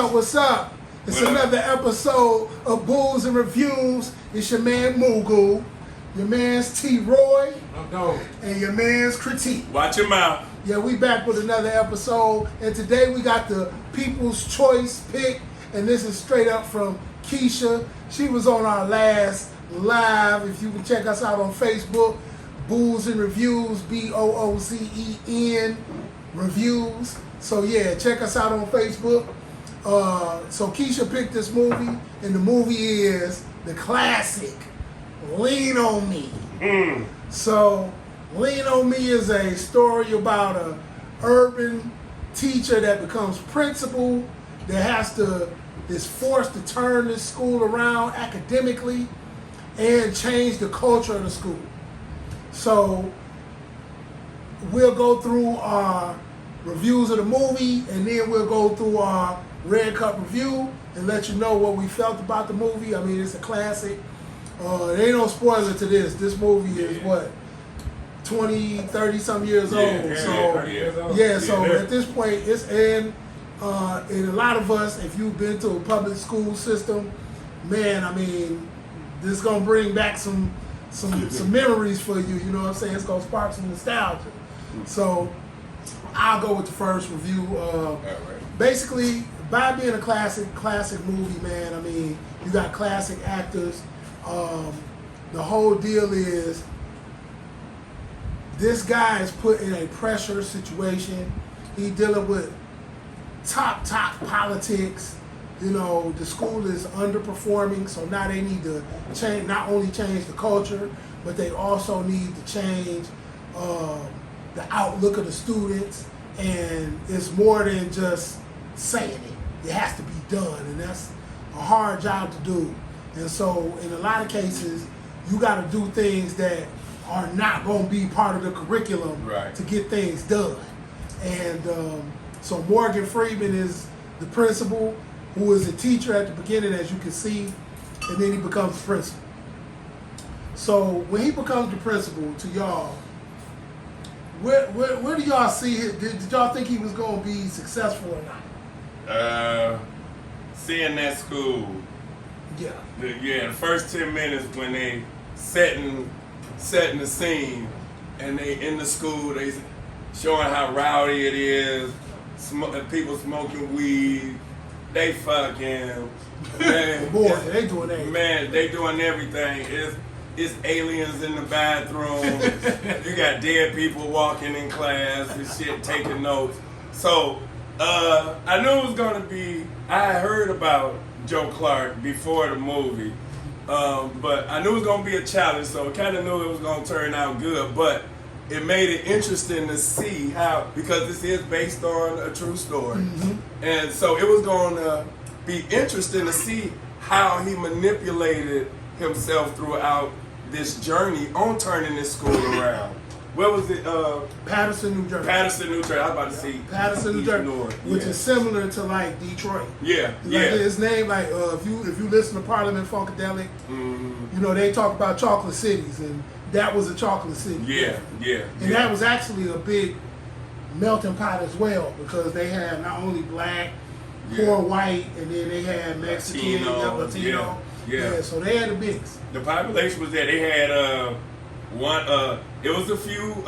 up? What's up? It's another episode of Bulls and Reviews. It's your man Mugu, your man's T-Roy, and your man's Critique. Watch your mouth. Yeah, we back with another episode, and today we got the People's Choice pick, and this is straight up from Keisha. She was on our last live. If you can check us out on Facebook, Bulls and Reviews, BOOZEN Reviews. So yeah, check us out on Facebook. So Keisha picked this movie, and the movie is the classic Lean on Me. So Lean on Me is a story about a urban teacher that becomes principal, that is forced to turn this school around academically and change the culture of the school. So we'll go through our reviews of the movie, and then we'll go through our Red Cup review and let you know what we felt about the movie. I mean, it's a classic. There ain't no spoiler to this. This movie is what, 20, 30 some years old. So at this point, it's in. And a lot of us, if you've been to a public school system, man, I mean, this is gonna bring back some memories for you. You know what I'm saying? It's gonna spark some nostalgia. So I'll go with the first review. Basically, by being a classic movie, man, I mean, you got classic actors. The whole deal is this guy is put in a pressure situation. He dealing with top politics. You know, the school is underperforming, so now they need to change, not only change the culture, but they also need to change the outlook of the students. And it's more than just saying it. It has to be done, and that's a hard job to do. And so in a lot of cases, you got to do things that are not going to be part of the curriculum to get things done. And so Morgan Freeman is the principal, who is a teacher at the beginning, as you can see, and then he becomes principal. So when he becomes the principal, to y'all, where do y'all see it? Did y'all think he was going to be successful or not? Seeing that school. Yeah. The first 10 minutes when they setting the scene, and they in the school, they showing how rowdy it is, people smoking weed, they fucking, man, boy, they doing everything. Man, they doing everything. It's aliens in the bathroom. You got dead people walking in class and shit, taking notes. So I knew it was gonna be. I heard about Joe Clark before the movie, but I knew it was gonna be a challenge. So I kind of knew it was gonna turn out good. But it made it interesting to see how, because this is based on a true story, and so it was gonna be interesting to see how he manipulated himself throughout this journey on turning this school around. Where was it? Patterson, New Jersey. Patterson, New Jersey. I was about to say Patterson, New Jersey, which is similar to like Detroit. Yeah, His name, like if you listen to Parliament Funkadelic, you know they talk about chocolate cities, and that was a chocolate city. And that was actually a big melting pot as well, because they had not only black, poor white, and then they had Mexican, Latino. So they had a mix. The population was there. They had it was a few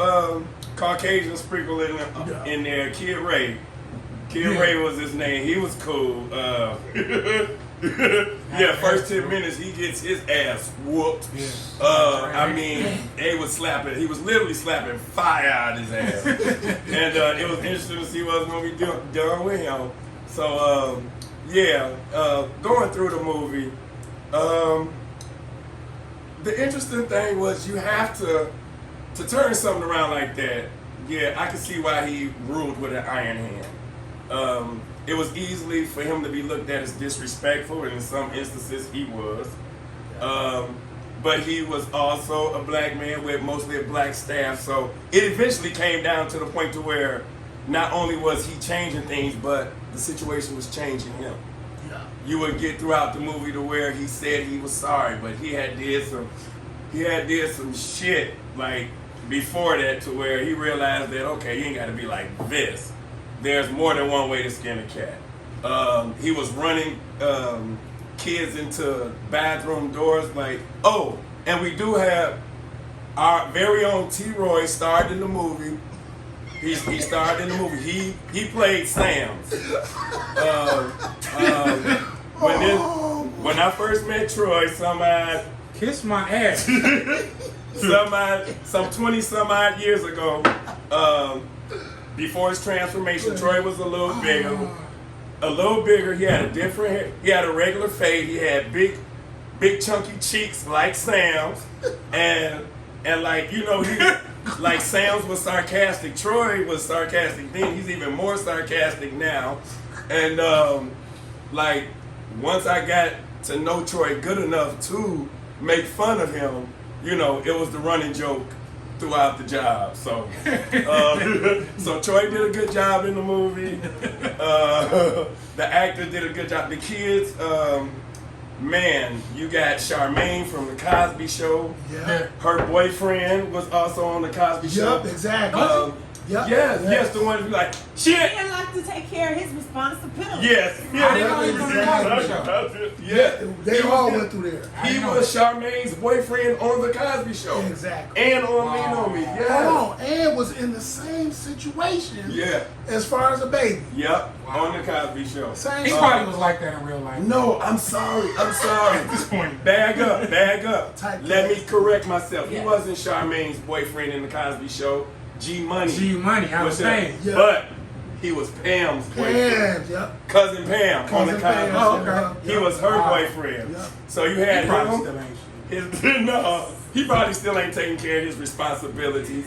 Caucasians sprinkled in there. Kid Ray. Ray was his name. He was cool. First 10 minutes he gets his ass whooped. I mean, they was slapping. He was literally slapping fire out of his ass. And it was interesting to see what was going to be done with him. So going through the movie. The interesting thing was you have to turn something around like that. Yeah, I can see why he ruled with an iron hand. It was easily for him to be looked at as disrespectful, and in some instances he was. But he was also a black man with mostly a black staff, so it eventually came down to the point to where not only was he changing things, but the situation was changing him. You would get throughout the movie to where he said he was sorry, but he had did some shit like before that to where he realized that, okay, you ain't got to be like this. There's more than one way to skin a cat. He was running kids into bathroom doors. Like, oh, and we do have our very own T-Roy starred in the movie. He starred in the movie. He played Sam's. When I first met Troy, Kiss my ass. some 20 some odd years ago, before his transformation, Troy was a little bigger. He had a different hair. He had a regular fade. He had big chunky cheeks like Sam's, and like, you know, he like Sam's was sarcastic. Troy was sarcastic then. He's even more sarcastic now, and like once I got to know Troy good enough to make fun of him, you know, it was the running joke throughout the job. So, so Troy did a good job in the movie. The actor did a good job. The kids, man, you got Charmaine from the Cosby Show. Yeah. Her boyfriend was also on the Cosby Show. Yep, exactly. Yes, the one who's like, shit. He didn't like to take care of his responsibilities. Yes. I didn't know he was on the Cosby Show. Yeah. They all went through there. He was Charmaine's boyfriend on the Cosby Show. Exactly. And on Lean On Me. Yeah. Hold on, and was in the same situation. Yeah. As far as a baby. Yep. Wow. On the Cosby Show. Same. He probably was like that in real life. No, I'm sorry. At this point. Bag up. Type Let me cast. correct myself. Yeah. He wasn't Charmaine's boyfriend in the Cosby Show. G Money. G Money, I was saying. Yeah. But he was Pam's boyfriend. Pam, yep. Cousin Pam on Cousin the Pam, Cosby Oh, Show. okay. He was her Wow. boyfriend. Yep. So you He had probably him. still ain't shit. No, he probably still ain't taking care of his responsibilities.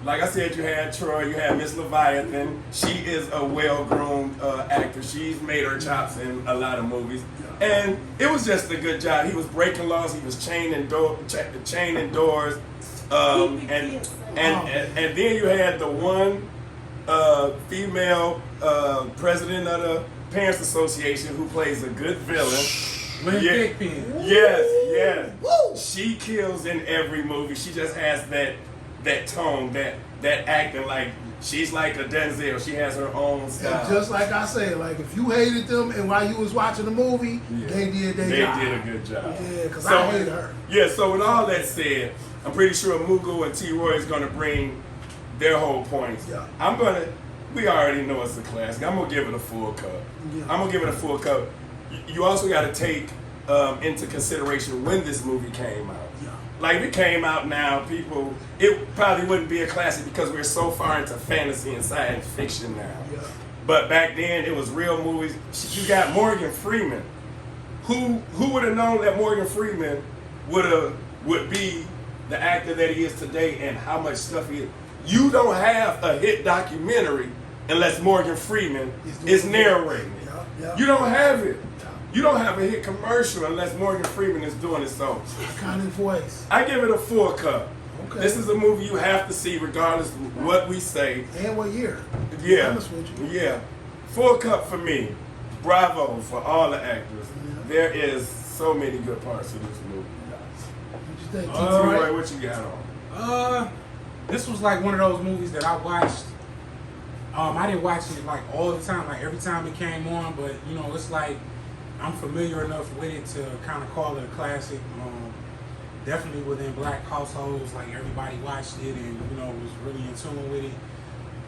Like I said, you had Troy, you had Miss Leviathan. She is a well-groomed actor. She's made her chops in a lot of movies, and it was just a good job. He was breaking laws. He was chaining doors, and then you had the one female president of the Parents Association who plays a good villain. Lynn Yeah. Thigpen. Yes. Woo! She kills in every movie. She just has that tone, that acting, like she's like a Denzel. She has her own style. And just like I said, like if you hated them and while you was watching the movie, Yeah. they did their They job. did a good job. Yeah, because I hated her. Yeah, so with all that said, I'm pretty sure Mugu and T-Roy is going to bring their whole points. Yeah. We already know it's a classic. I'm going to give it a full cup. Yeah. I'm going to give it a full cup. You also got to take into consideration when this movie came out. Yeah. Like if it came out now, it probably wouldn't be a classic because we're so far into fantasy and science fiction now. Yeah. But back then, it was real movies. You got Morgan Freeman. Who would have known that Morgan Freeman would be the actor that he is today and how much stuff he is? You don't have a hit documentary unless Morgan Freeman is narrating it. Yeah. You don't have it. You don't have a hit commercial unless Morgan Freeman is doing it. So Iconic voice. I give it a full cup. Okay. This is a movie you have to see regardless of what we say. And what year? To Yeah. be honest with you. Yeah. Full cup for me. Bravo for all the actors. Yeah. There is so many good parts of this movie. What you think, All T.T.? right. What you got on? This was like one of those movies that I watched. I didn't watch it like all the time, like every time it came on, but you know, it's like I'm familiar enough with it to kind of call it a classic. Definitely within black households, like everybody watched it and you know was really in tune with it.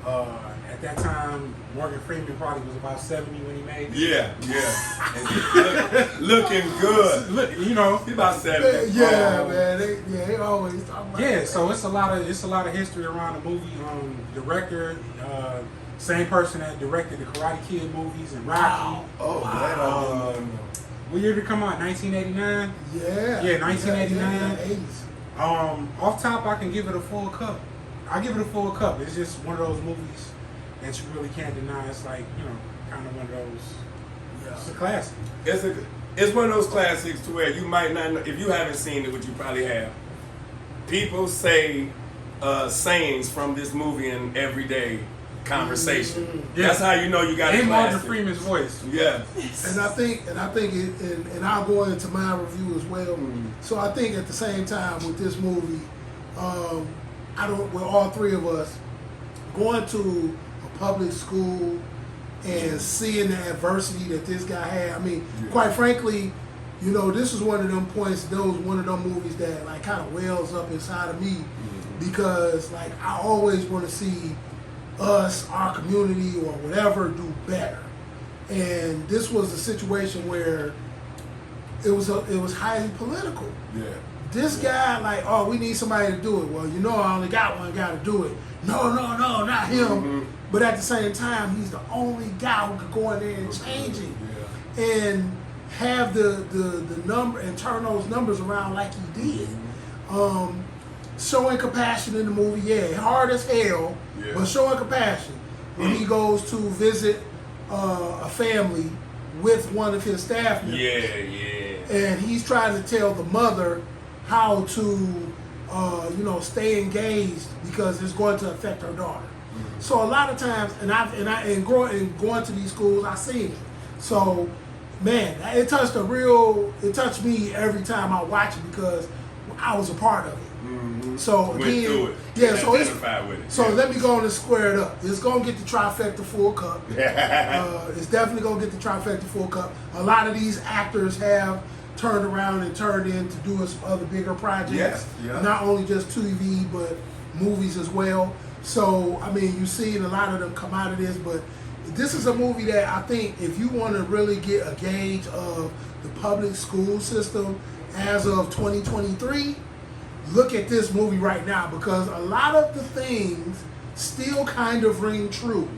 At that time, Morgan Freeman probably was about 70 when he made it. Yeah. And looking good. Look, you know, He's about 70. Yeah, man. They always talk about yeah. that. So it's a lot of history around the movie. Director, same person that directed the Karate Kid movies and Rocky. Oh, Wow. that What year did it come out? 1989. Yeah. Yeah, 1989. Yeah, 80s. Off top, I can give it a full cup. I give it a full cup. It's just one of those movies that you really can't deny. It's like, you know, kind of one of those. It's a classic. It's one of those classics to where you might not know, if you haven't seen it, which you probably have. People say sayings from this movie in everyday conversation. Yeah. That's how you know you got a And Morgan classic. Freeman's voice. Yeah. And I think and I'll go into my review as well. So I think at the same time with this movie, with all three of us going to a public school and seeing the adversity that this guy had. I mean, quite frankly, you know, this is one of them points, one of them movies that like kind of wells up inside of me because like I always want to see us, our community or whatever do better. And this was a situation where it was highly political. Yeah. This guy, like, oh, we need somebody to do it. Well, you know, I only got one guy to do it. No, not him. But at the same time, he's the only guy who could go in there and change it and have the number and turn those numbers around like he did. Showing compassion in the movie, yeah, hard as hell, but showing compassion when he goes to visit a family with one of his staff members. And he's trying to tell the mother how to, stay engaged because it's going to affect her daughter. So a lot of times, and going to these schools, I see it. So, man, it touched me every time I watch it because I was a part of it. So again, let me go on and square it up. It's gonna get the trifecta full cup. It's definitely gonna get the trifecta full cup. A lot of these actors have turned around and turned in to do some other bigger projects. Not only just TV, but movies as well. So, I mean, you've seen a lot of them come out of this, but this is a movie that I think if you want to really get a gauge of the public school system as of 2023, look at this movie right now because a lot of the things still kind of ring true.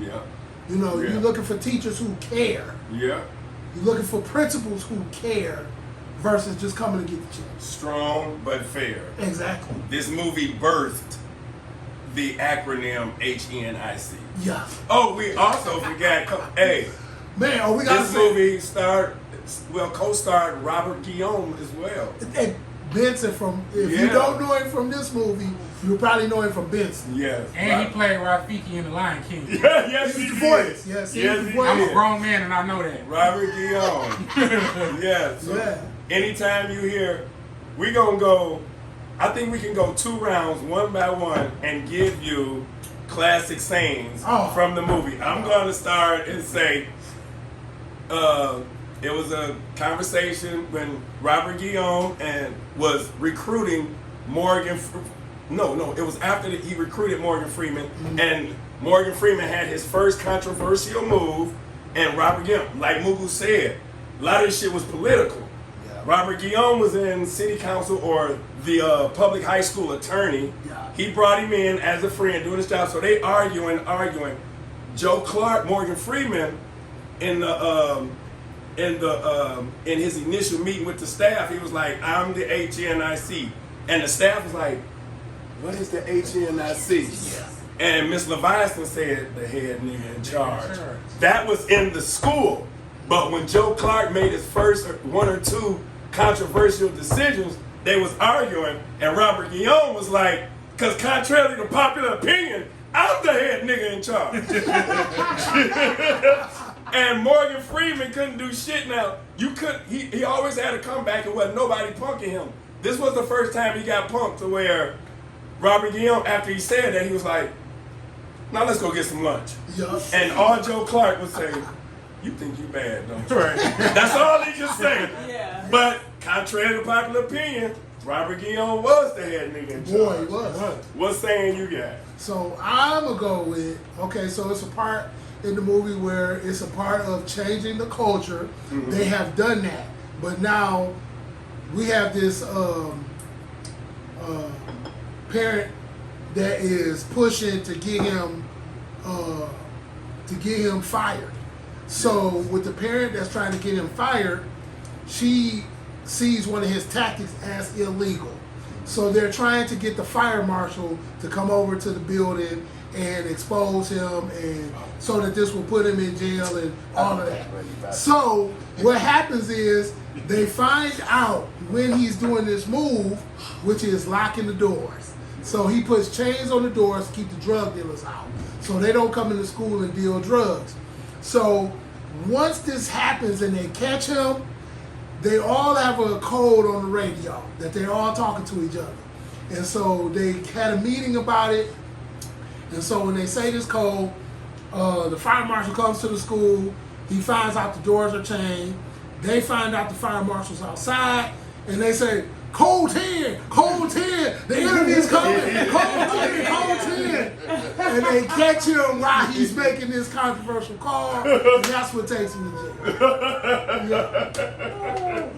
You know, you're looking for teachers who care. You're looking for principals who care versus just coming to get the checks. Strong but fair. Exactly. This movie birthed the acronym HNIC. Yeah. Oh, we also forgot. Man, we got this movie co-starred Robert Guillaume as well. And Benson if you don't know him from this movie, you probably know him from Benson. Yes. And he played Rafiki in The Lion King. Yes, he was the voice. Yes, he was the voice. I'm a grown man and I know that. Robert Guillaume. So anytime you hear, we gonna go. I think we can go 2 rounds, one by one, and give you classic sayings from the movie. I'm going to start and say, it was a conversation when Robert Guillaume was recruiting Morgan. It was after he recruited Morgan Freeman, and Morgan Freeman had his first controversial move, and Robert Guillaume, like Mugu said, a lot of this shit was political. Robert Guillaume was in city council or the public high school attorney. He brought him in as a friend doing his job. So they arguing. Joe Clark, Morgan Freeman, in his initial meeting with the staff, he was like, "I'm the HNIC," and the staff was like, "What is the HNIC?" And Miss Leviathan said, "The head nigga in charge." That was in the school. But when Joe Clark made his first 1 or 2 controversial decisions, they was arguing, and Robert Guillaume was like, because contrary to popular opinion, I'm the head nigga in charge. And Morgan Freeman couldn't do shit now. He always had a comeback and wasn't nobody punking him. This was the first time he got punked to where Robert Guillaume, after he said that, he was like, now let's go get some lunch. And all Joe Clark would say, you think you bad, don't you? That's all he could say. But contrary to popular opinion, Robert Guillaume was the head nigga in charge. Boy, he was. What saying you got? So I'm going to go with, so it's a part in the movie where it's a part of changing the culture. They have done that. But now we have this parent that is pushing to get him fired. So with the parent that's trying to get him fired, she sees one of his tactics as illegal. So they're trying to get the fire marshal to come over to the building and expose him, and so that this will put him in jail and all of that. So what happens is they find out when he's doing this move, which is locking the doors. So he puts chains on the doors to keep the drug dealers out, so they don't come into school and deal drugs. So once this happens and they catch him, they all have a code on the radio that they're all talking to each other. And so they had a meeting about it. And so when they say this code, The fire marshal comes to the school. He finds out the doors are chained. They find out the fire marshal's outside, and they say, "Code 10, Code 10, the enemy is coming, Code 10, Code 10." And they catch him while he's making this controversial call, and that's what takes him to jail.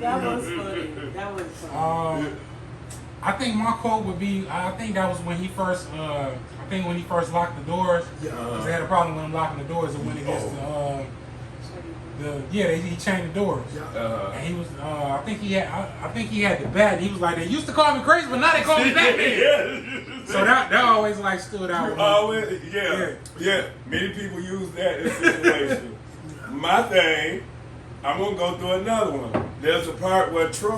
That was funny. That was funny. I think my quote would be, I think that was when he first, when he first locked the doors. Yeah. Because they had a problem with him locking the doors. It went against he chained the doors. Yeah. And he was, I think he had the bat. He was like, they used to call me crazy, but now they call me Batman. So that always like stood out. with me. Always, yeah. Many people use that in situations. My thing, I'm gonna go through another one. There's a part where Sam,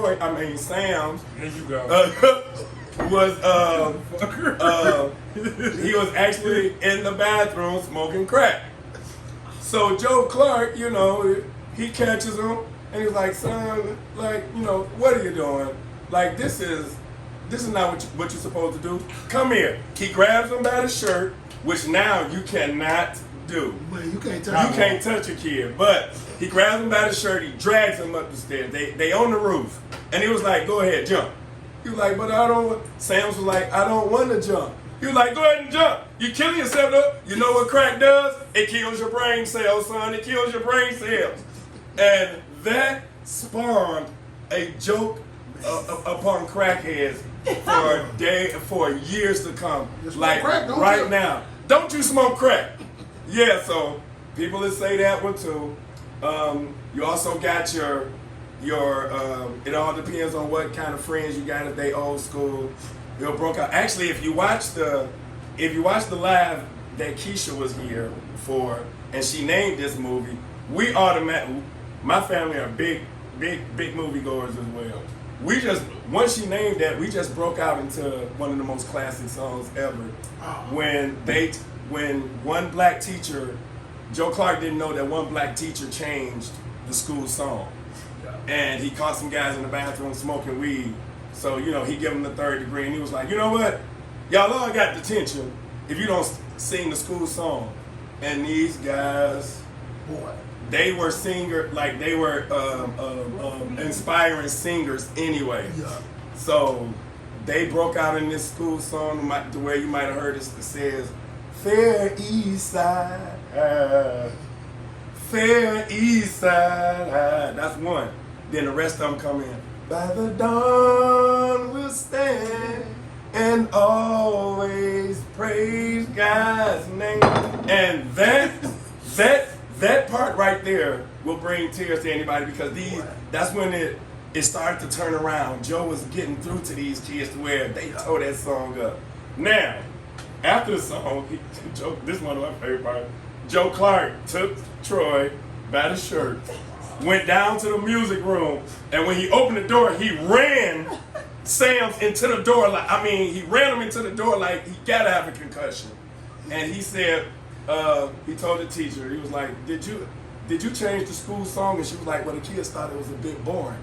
There you go. was he was actually in the bathroom smoking crack. So Joe Clark, he catches him and he's like, "Son, what are you doing? Like this is not what you're supposed to do. Come here." He grabs him by the shirt, which now you cannot do. Man, you can't tell You can't touch a kid, but he grabs him by the shirt, he drags him up the stairs. They on the roof. And he was like, "Go ahead, jump." He was like, "But I don't." Sam's was like, "I don't want to jump." He was like, "Go ahead and jump. You're killing yourself though. You know what crack does? It kills your brain cells, son. It kills your brain cells." And that spawned a joke upon crackheads for years to come. Like crack, don't right you? now. Don't you smoke crack? Yeah, so people that say that one too. You also got your it all depends on what kind of friends you got. If they old school, they'll broke out. Actually, if you watch the live that Keisha was here for, and she named this movie, my family are big movie goers as well. Once she named that, we just broke out into one of the most classic songs ever. When one black teacher, Joe Clark didn't know that one black teacher changed the school song. And he caught some guys in the bathroom smoking weed. So, he gave them the 3rd degree and he was like, "You know what? Y'all all got detention if you don't sing the school song." And these guys, Boy. they were inspiring singers anyway. Yeah. So they broke out in this school song to where you might have heard it says, "Fair East Side, Fair East Side." That's one. Then the rest of them come in. "By the dawn we'll stand and always praise God's name." And that part right there will bring tears to anybody because that's when it started to turn around. Joe was getting through to these kids to where they tore that song up. Now, after the song, this is one of my favorite parts. Joe Clark took Troy by the shirt, went down to the music room, and when he opened the door, he ran Sam into the door. He ran him into the door like he gotta have a concussion. And he said, he told the teacher, he was like, did you change the school song?" And she was like, "Well, the kids thought it was a bit boring."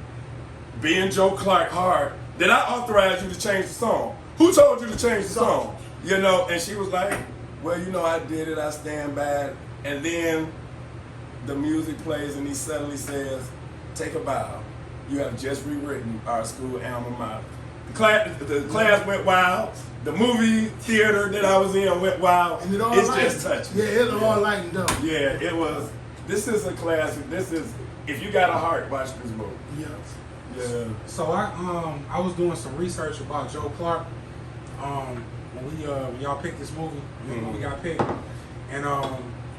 Being Joe Clark hard, did I authorize you to change the song? Who told you to change the song? And she was like, "Well, I did it, I stand by it." And then the music plays and he suddenly says, "Take a bow. You have just rewritten our school alma mater." The class went wild. The movie theater that I was in went wild. And It's just touching. Yeah, it's all lightened up. Yeah, it was. This is a classic. If you got a heart, watch this movie. Yeah. Yeah. So I was doing some research about Joe Clark. When y'all picked this movie, when we got picked, and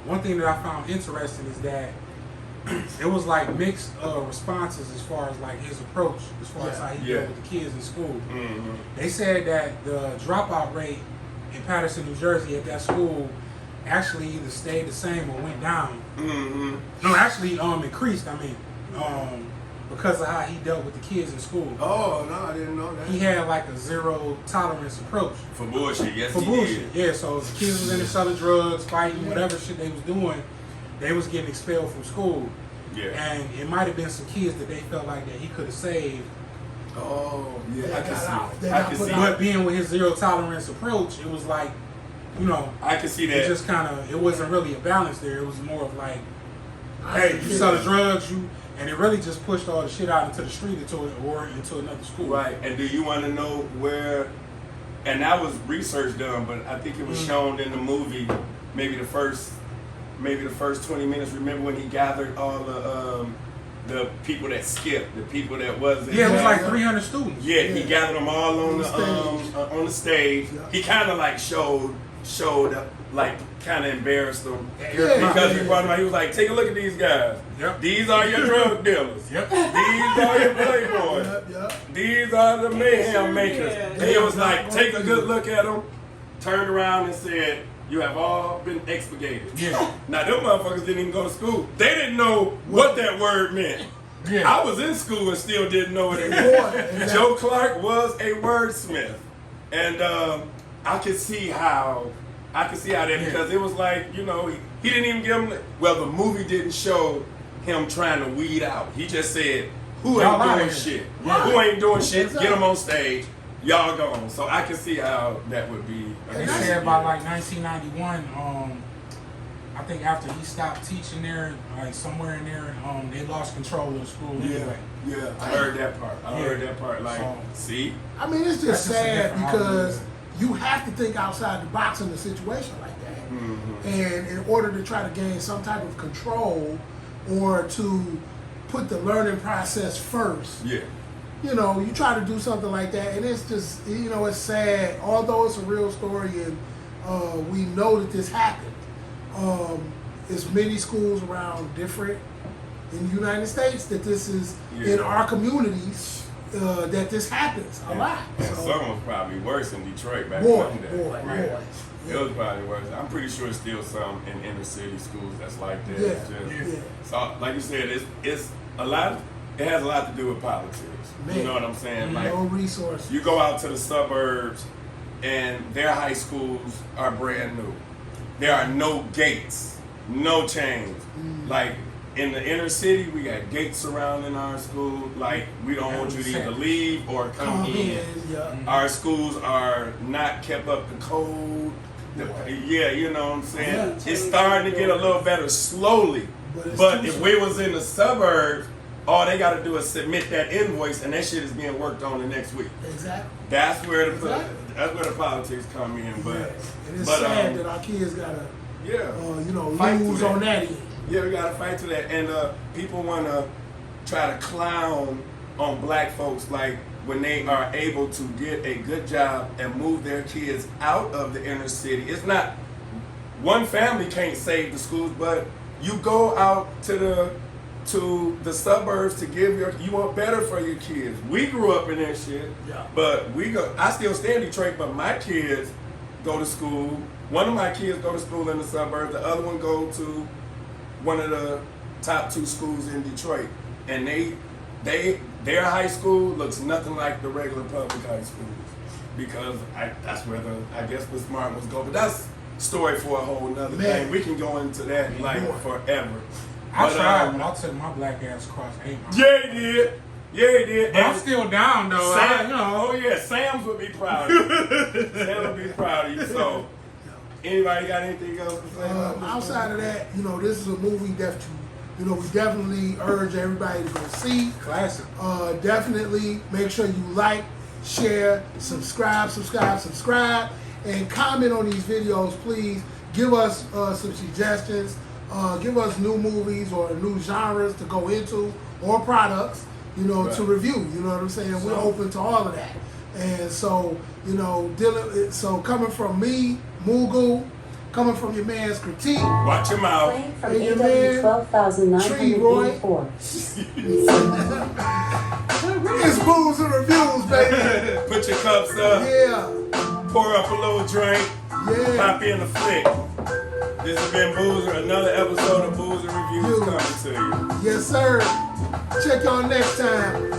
one thing that I found interesting is that it was like mixed responses as far as like his approach, as far as how he dealt with the kids in school. Mm-hmm. They said that the dropout rate in Patterson, New Jersey, at that school actually either stayed the same or went down. Mm-hmm. No, actually increased. Because of how he dealt with the kids in school. Oh no, I didn't know that. He had like a zero tolerance approach. For bullshit, yes, For he bullshit, did. yeah. So if the kids was in there selling drugs, fighting, whatever shit they was doing, they was getting expelled from school. Yeah. And it might have been some kids that they felt like that he could have saved. Oh yeah, They I got can see out. it. They I got can put see out. But it. being with his zero tolerance approach, it was like you know, I can see it that. just kind of, it wasn't really a balance there. It was more of like, I hey, can you feel sell the that. drugs, and it really just pushed all the shit out into the street or into another school. Right. And do you want to know where? And that was research done, but I think it was shown in the movie. Maybe the first 20 minutes. Remember when he gathered all the people that skipped, the people that wasn't. Yeah, it was like Yeah. 300 students. Yeah, he Yeah. gathered them all on the stage. on the stage. Yeah. He kind of like showed up, like kind of embarrassed them Yeah. because he brought them out. He was like, "Take a look at these guys. Yep. These are your drug dealers. Yep. These are your playboys. Yep. These are the mayhem makers." Yeah. And he was like, "Take a good look at them." Turned around and said, "You have all been expurgated." Yeah. Now them motherfuckers didn't even go to school. They didn't know what that word meant. Yeah. I was in school and still didn't know what it meant. Boy, and Joe Clark was a wordsmith, and I could see how that because it was like, you know, he didn't even give him. Well, the movie didn't show him trying to weed out. He just said, "Who Y'all ain't outta doing here." shit? Right. Who ain't doing shit? Exactly. Get them on stage. Y'all gone." So I can see how that would be. They said by like 1991, I think after he stopped teaching there, like somewhere in there, they lost control of the school Yeah, anyway. yeah, I heard that part. I Yeah. heard that part. Like, So- see, I mean, it's That's just just a sad different because outlook. you have to think outside the box in a situation like that. Mm-hmm. And in order to try to gain some type of control or to put the learning process first, yeah, you know, you try to do something like that, and it's just, you know, it's sad. Although it's a real story, and we know that this happened. There's many schools around different in the United States that this is in Yeah. our communities that this happens a lot. and So, some was probably worse in Detroit back boy, in the day. boy, Right. boy. It was probably worse. I'm pretty sure it's still some in inner city schools that's like that. Yeah, It's just- yeah. So, like you said, it's a lot. It has a lot to do with politics. You Man. know what I'm saying? Like, No resources. you go out to the suburbs, and their high schools are brand new. There are no gates, no chains. Like in the inner city, we got gates surrounding our school. Like we don't want you to either leave or come in. Yeah. Our schools are not kept up to code. Yeah, you know what I'm saying? Yeah. It's starting to get a little better slowly. But it's But too if slow. we was in the suburbs, all they got to do is submit that invoice, and that shit is being worked on the next week. Exactly. That's where the Exactly. politics come in. But And it's but, sad that our kids gotta, yeah, you know, Fight lose through on that. that end. yeah, we gotta fight to that. And people wanna try to clown on black folks like when they are able to get a good job and move their kids out of the inner city. It's not one family can't save the schools, but you go out to the suburbs to give you want better for your kids. We grew up in that shit. Yeah. But I still stay in Detroit, but my kids go to school. One of my kids go to school in the suburbs. The other one go to one of the top 2 schools in Detroit. And their high school looks nothing like the regular public high schools. Because that's where I guess the smart ones go. But that's story for a whole nother Man. thing. We can go into that like forever. I But, tried, but I took my black ass across 8 miles. Yeah, he did. Yeah, he did. But I'm And still down though. Sam, You know. oh yeah, Sam's would be proud of you. Sam would be proud of you. So, anybody got anything else to say? about this Outside of that, you know, this is a movie that you know, we definitely urge everybody to go see. Classic. Definitely make sure you like, share, subscribe, and comment on these videos. Please give us some suggestions. Give us new movies or new genres to go into or products, you know, to review. You know what I'm saying? We're open to all of that. And so, you know, so coming from me, Mugu, coming from your man's Critique, Watch your mouth. Playing from Hey, your AW man, 12,984. it's Booze and Reviews, baby. Put your cups up. Yeah, Pour up a little drink. yeah. Pop in the flick. This has been Boozer. Another episode of Boozer Reviews coming to you. Yes, sir. Check y'all next time.